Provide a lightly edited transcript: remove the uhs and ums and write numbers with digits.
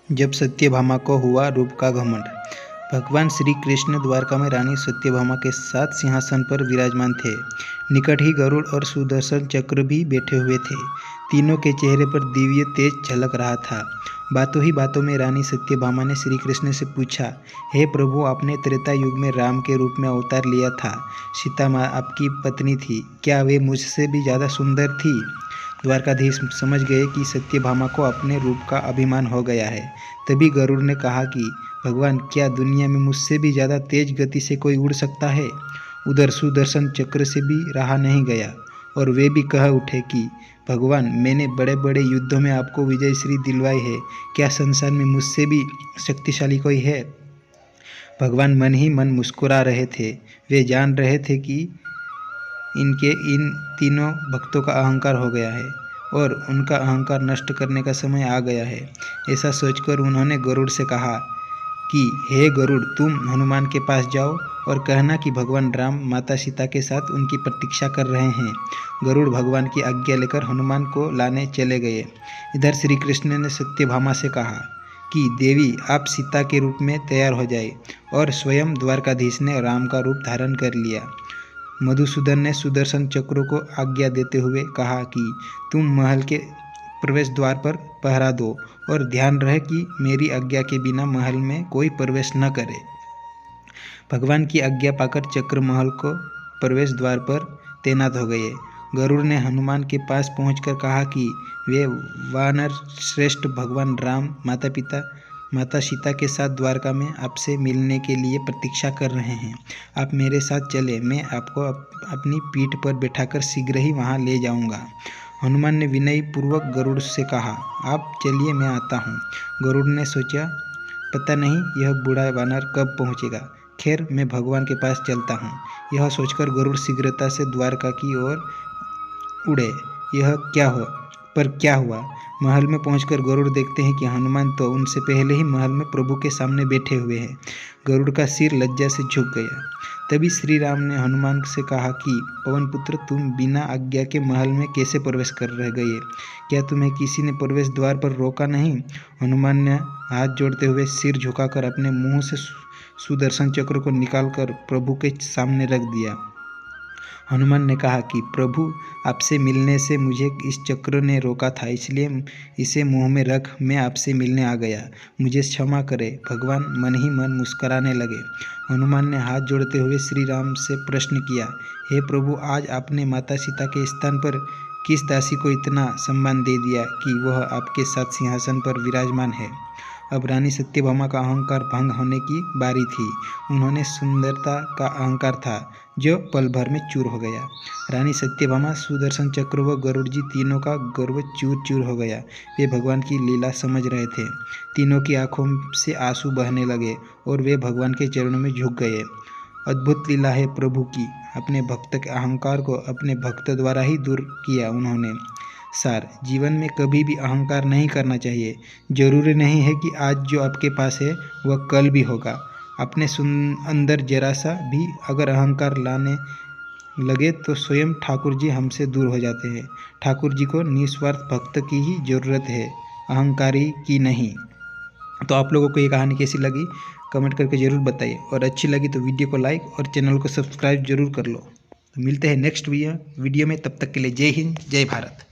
जब सत्यभामा को हुआ रूप का घमंड। भगवान श्री कृष्ण द्वारका में रानी सत्यभामा के साथ सिंहासन पर विराजमान थे। निकट ही गरुड़ और सुदर्शन चक्र भी बैठे हुए थे। तीनों के चेहरे पर दिव्य तेज झलक रहा था। बातों ही बातों में रानी सत्यभामा ने श्री कृष्ण से पूछा, हे प्रभु, आपने त्रेता युग में राम के रूप में अवतार लिया था। सीता माँ आपकी पत्नी थी, क्या वे मुझसे भी ज़्यादा सुंदर थी? द्वारकाधीश समझ गए कि सत्यभामा को अपने रूप का अभिमान हो गया है। तभी गरुड़ ने कहा कि भगवान, क्या दुनिया में मुझसे भी ज़्यादा तेज गति से कोई उड़ सकता है? उधर सुदर्शन चक्र से भी रहा नहीं गया और वे भी कह उठे कि भगवान, मैंने बड़े बड़े युद्धों में आपको विजयश्री दिलवाई है, क्या संसार में मुझसे भी शक्तिशाली कोई है? भगवान मन ही मन मुस्कुरा रहे थे। वे जान रहे थे कि इनके इन तीनों भक्तों का अहंकार हो गया है और उनका अहंकार नष्ट करने का समय आ गया है। ऐसा सोचकर उन्होंने गरुड़ से कहा कि हे गरुड़, तुम हनुमान के पास जाओ और कहना कि भगवान राम माता सीता के साथ उनकी प्रतीक्षा कर रहे हैं। गरुड़ भगवान की आज्ञा लेकर हनुमान को लाने चले गए। इधर श्री कृष्ण ने सत्यभामा से कहा कि देवी, आप सीता के रूप में तैयार हो जाए, और स्वयं द्वारकाधीश ने राम का रूप धारण कर लिया। मधुसूदन ने सुदर्शन चक्र को आज्ञा देते हुए कहा कि तुम महल के प्रवेश द्वार पर पहरा दो और ध्यान रहे कि मेरी आज्ञा के बिना महल में कोई प्रवेश न करे। भगवान की आज्ञा पाकर चक्र महल को प्रवेश द्वार पर तैनात हो गए। गरुड़ ने हनुमान के पास पहुंचकर कहा कि वे वानर श्रेष्ठ भगवान राम माता सीता के साथ द्वारका में आपसे मिलने के लिए प्रतीक्षा कर रहे हैं। आप मेरे साथ चले, मैं आपको अपनी पीठ पर बैठाकर शीघ्र ही वहां ले जाऊंगा। हनुमान ने विनय पूर्वक गरुड़ से कहा, आप चलिए, मैं आता हूँ। गरुड़ ने सोचा, पता नहीं यह बूढ़ा वानर कब पहुँचेगा। खैर, मैं भगवान के पास चलता हूँ। यह सोचकर गरुड़ शीघ्रता से द्वारका की ओर उड़े। क्या हुआ? महल में पहुंचकर गरुड़ देखते हैं कि हनुमान तो उनसे पहले ही महल में प्रभु के सामने बैठे हुए हैं। गरुड़ का सिर लज्जा से झुक गया। तभी श्री राम ने हनुमान से कहा कि पवन पुत्र, तुम बिना आज्ञा के महल में कैसे प्रवेश कर रह गए? क्या तुम्हें किसी ने प्रवेश द्वार पर रोका नहीं? हनुमान ने हाथ जोड़ते हुए सिर झुकाकर अपने मुंह से सुदर्शन चक्र को निकालकर प्रभु के सामने रख दिया। हनुमान ने कहा कि प्रभु, आपसे मिलने से मुझे इस चक्र ने रोका था, इसलिए इसे मुंह में रख मैं आपसे मिलने आ गया। मुझे क्षमा करें। भगवान मन ही मन मुस्कुराने लगे। हनुमान ने हाथ जोड़ते हुए श्री राम से प्रश्न किया, हे प्रभु, आज आपने माता सीता के स्थान पर किस दासी को इतना सम्मान दे दिया कि वह आपके साथ सिंहासन पर विराजमान है? अब रानी सत्यभामा का अहंकार भंग होने की बारी थी। उन्होंने सुंदरता का अहंकार था जो पल भर में चूर हो गया। रानी सत्यभामा, सुदर्शन चक्र व गरुड़ जी तीनों का गर्व चूर चूर हो गया। वे भगवान की लीला समझ रहे थे। तीनों की आंखों से आंसू बहने लगे और वे भगवान के चरणों में झुक गए। अद्भुत लीला है प्रभु की। अपने भक्त के अहंकार को अपने भक्त द्वारा ही दूर किया उन्होंने। सार, जीवन में कभी भी अहंकार नहीं करना चाहिए। जरूरी नहीं है कि आज जो आपके पास है वह कल भी होगा। अपने अंदर जरा सा भी अगर अहंकार लाने लगे तो स्वयं ठाकुर जी हमसे दूर हो जाते हैं। ठाकुर जी को निस्वार्थ भक्त की ही ज़रूरत है, अहंकारी की नहीं। तो आप लोगों को ये कहानी कैसी लगी कमेंट करके ज़रूर बताइए, और अच्छी लगी तो वीडियो को लाइक और चैनल को सब्सक्राइब जरूर कर लो। तो मिलते हैं नेक्स्ट वीडियो में। तब तक के लिए जय हिंद, जय भारत।